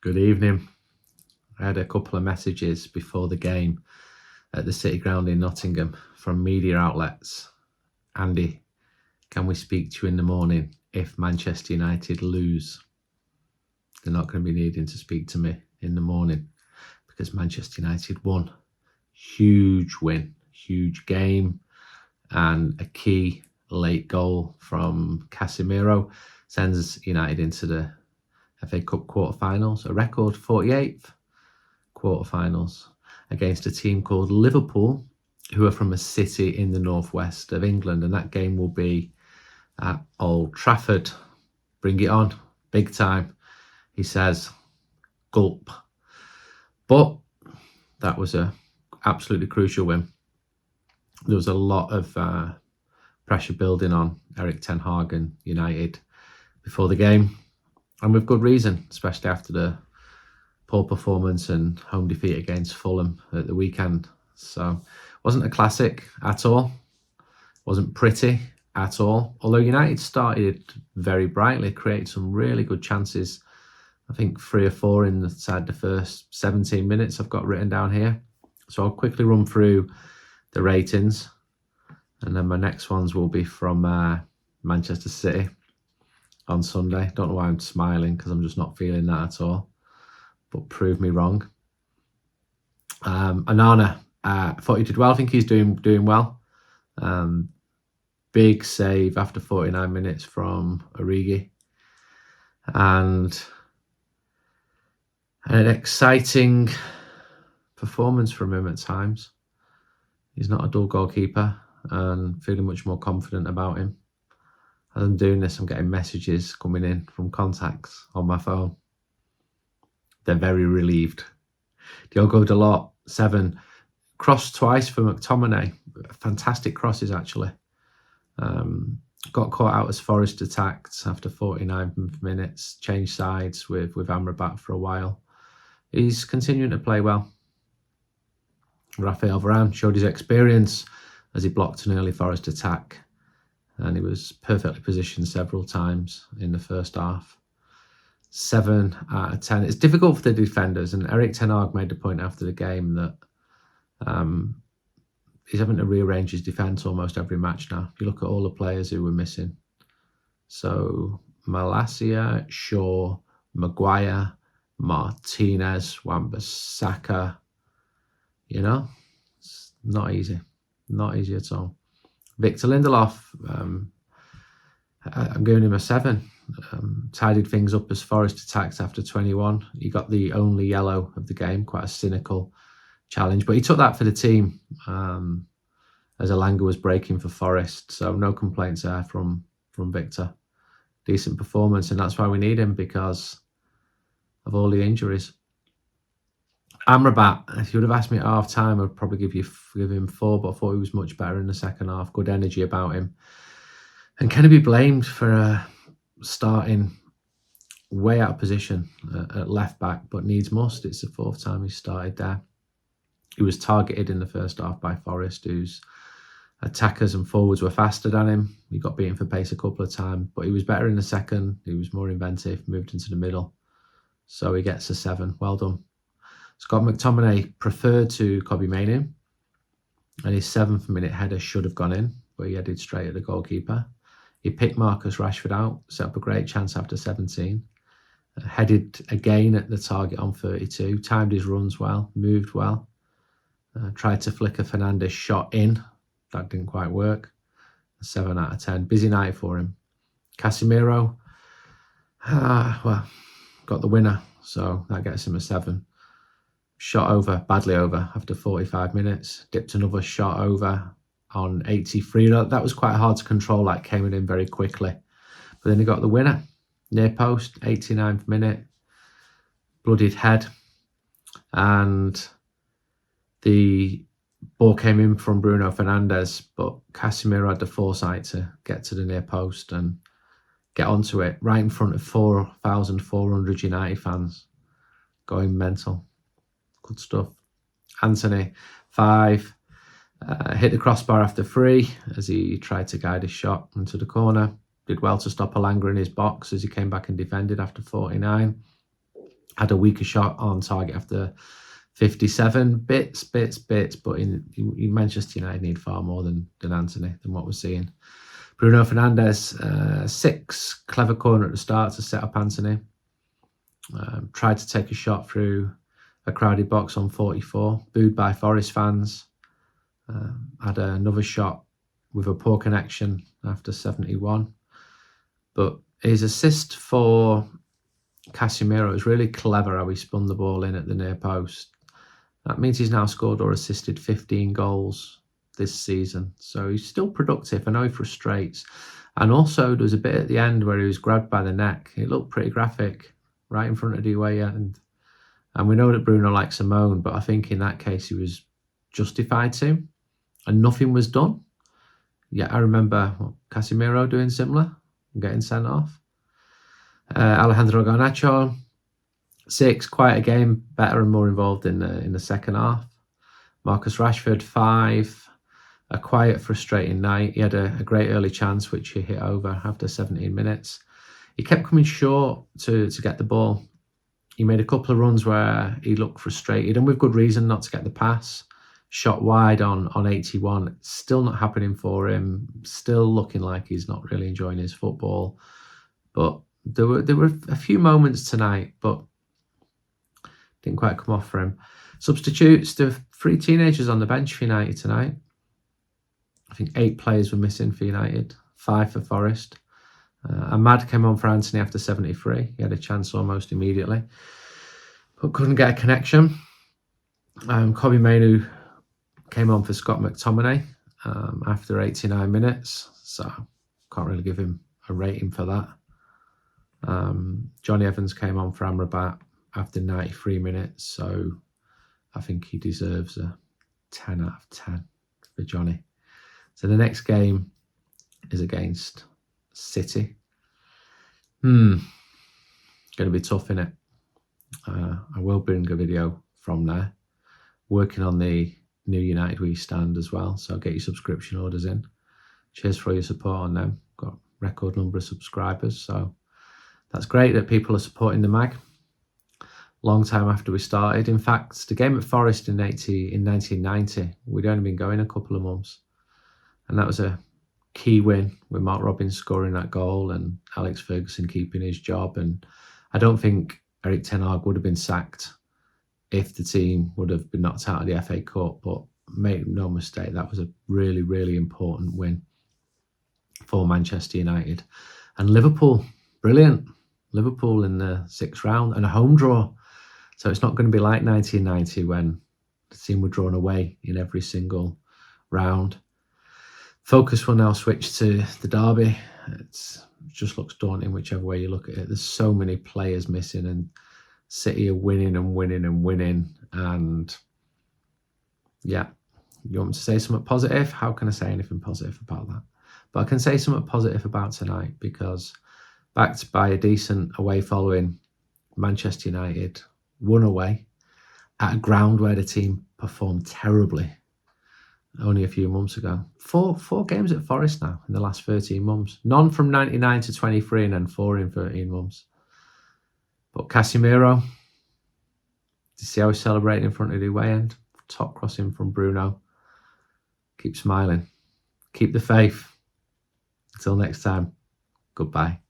Good evening. I had a couple of messages before the game at the City Ground in Nottingham from media outlets. Andy, can we speak to you in the morning if Manchester United lose? They're not going to be needing to speak to me in the morning because Manchester United won. Huge win, huge game, and a key late goal from Casemiro sends United into the FA Cup quarterfinals, a record 48th quarterfinals against a team called Liverpool, who are from a city in the northwest of England, and that game will be at Old Trafford. Bring it on, big time, he says. Gulp. But that was a absolutely crucial win. There was a lot of pressure building on Erik Ten Hag and United before the game, and with good reason, especially after the poor performance and home defeat against Fulham at the weekend. So it wasn't a classic at all. Wasn't pretty at all. Although United started very brightly, created some really good chances. I think 3 or 4 inside the first 17 minutes I've got written down here. So I'll quickly run through the ratings, and then my next ones will be from Manchester City on Sunday. Don't know why I'm smiling, because I'm just not feeling that at all. But prove me wrong. Onana, I thought he did well. I think he's doing well. Big save after 49 minutes from Origi. And an exciting performance from him at times. He's not a dull goalkeeper, and feeling much more confident about him. As I'm doing this, I'm getting messages coming in from contacts on my phone. They're very relieved. Diogo Dalot, 7. Crossed twice for McTominay. Fantastic crosses, actually. Got caught out as Forest attacked after 49 minutes. Changed sides with Amrabat for a while. He's continuing to play well. Raphael Varane showed his experience as he blocked an early Forest attack, and he was perfectly positioned several times in the first half. 7 out of 10. It's difficult for the defenders, and Erik Ten Hag made the point after the game that he's having to rearrange his defence almost every match now. If you look at all the players who were missing. So Malacia, Shaw, Maguire, Martinez, Wan-Bissaka. You know, it's not easy. Not easy at all. Victor Lindelof, I'm giving him a 7. Tidied things up as Forest attacked after 21. He got the only yellow of the game, quite a cynical challenge, but he took that for the team as Elanga was breaking for Forest. So no complaints there from Victor. Decent performance, and that's why we need him, because of all the injuries. Amrabat, if you would have asked me at half time, I'd probably give him 4, but I thought he was much better in the second half. Good energy about him. And can he be blamed for starting way out of position at left back, but needs must? It's the 4th time he started there. He was targeted in the first half by Forest, whose attackers and forwards were faster than him. He got beaten for pace a couple of times, but he was better in the second. He was more inventive, moved into the middle. So he gets a 7. Well done. Scott McTominay preferred to Kobbie Mainoo, and his 7th minute header should have gone in, but he headed straight at the goalkeeper. He picked Marcus Rashford out, set up a great chance after 17, headed again at the target on 32, timed his runs well, moved well, tried to flick a Fernandes shot in. That didn't quite work. A 7 out of 10. Busy night for him. Casemiro, well, got the winner, so that gets him a 7. Shot over, badly over after 45 minutes. Dipped another shot over on 83. That was quite hard to control. That came in very quickly. But then he got the winner. Near post, 89th minute. Bloodied head. And the ball came in from Bruno Fernandes, but Casemiro had the foresight to get to the near post and get onto it right in front of 4,400 United fans. Going mental. Good stuff. Anthony, 5. Hit the crossbar after 3 as he tried to guide his shot into the corner. Did well to stop Elanga in his box as he came back and defended after 49. Had a weaker shot on target after 57 bits, but in Manchester United need far more than Anthony, than what we're seeing. Bruno Fernandes, 6 clever corner at the start to set up Anthony. Tried to take a shot through a crowded box on 44, booed by Forest fans. Had another shot with a poor connection after 71. But his assist for Casemiro is really clever how he spun the ball in at the near post. That means he's now scored or assisted 15 goals this season. So he's still productive. I know he frustrates. And also there was a bit at the end where he was grabbed by the neck. It looked pretty graphic right in front of the away end. And we know that Bruno likes a moan, but I think in that case he was justified to. And nothing was done. Yeah, I remember Casemiro doing similar and getting sent off. Alejandro Garnacho, 6, quite a game, better and more involved in the second half. Marcus Rashford, 5, a quiet, frustrating night. He had a great early chance, which he hit over after 17 minutes. He kept coming short to get the ball. He made a couple of runs where he looked frustrated, and with good reason not to get the pass. Shot wide on 81. Still not happening for him. Still looking like he's not really enjoying his football. But there were a few moments tonight, but didn't quite come off for him. Substitutes, there were 3 teenagers on the bench for United tonight. I think 8 players were missing for United, 5 for Forest. Ahmad came on for Anthony after 73. He had a chance almost immediately, but couldn't get a connection. Kobbie Mainoo came on for Scott McTominay after 89 minutes, so can't really give him a rating for that. Johnny Evans came on for Amrabat after 93 minutes, so I think he deserves a 10 out of 10 for Johnny. So the next game is against City. Going to be tough, innit? I will bring a video from there. Working on the new United We Stand as well, so get your subscription orders in. Cheers for all your support on them. Got a record number of subscribers, so that's great that people are supporting the mag. Long time after we started. In fact, the game at Forest in 1990, we'd only been going a couple of months, and that was a key win with Mark Robins scoring that goal and Alex Ferguson keeping his job. And I don't think Erik Ten Hag would have been sacked if the team would have been knocked out of the FA Cup, but make no mistake, that was a really, really important win for Manchester United. And Liverpool, brilliant. Liverpool in the 6th round and a home draw. So it's not going to be like 1990 when the team were drawn away in every single round. Focus will now switch to the derby. It just looks daunting whichever way you look at it. There's so many players missing, and City are winning and winning and winning. And yeah, you want me to say something positive? How can I say anything positive about that? But I can say something positive about tonight, because backed by a decent away following, Manchester United won away at a ground where the team performed terribly only a few months ago. Four games at Forest now in the last 13 months. None from 99 to 23 and then 4 in 13 months. But Casemiro, do you see how he's celebrating in front of the away end? Top crossing from Bruno. Keep smiling. Keep the faith. Until next time, goodbye.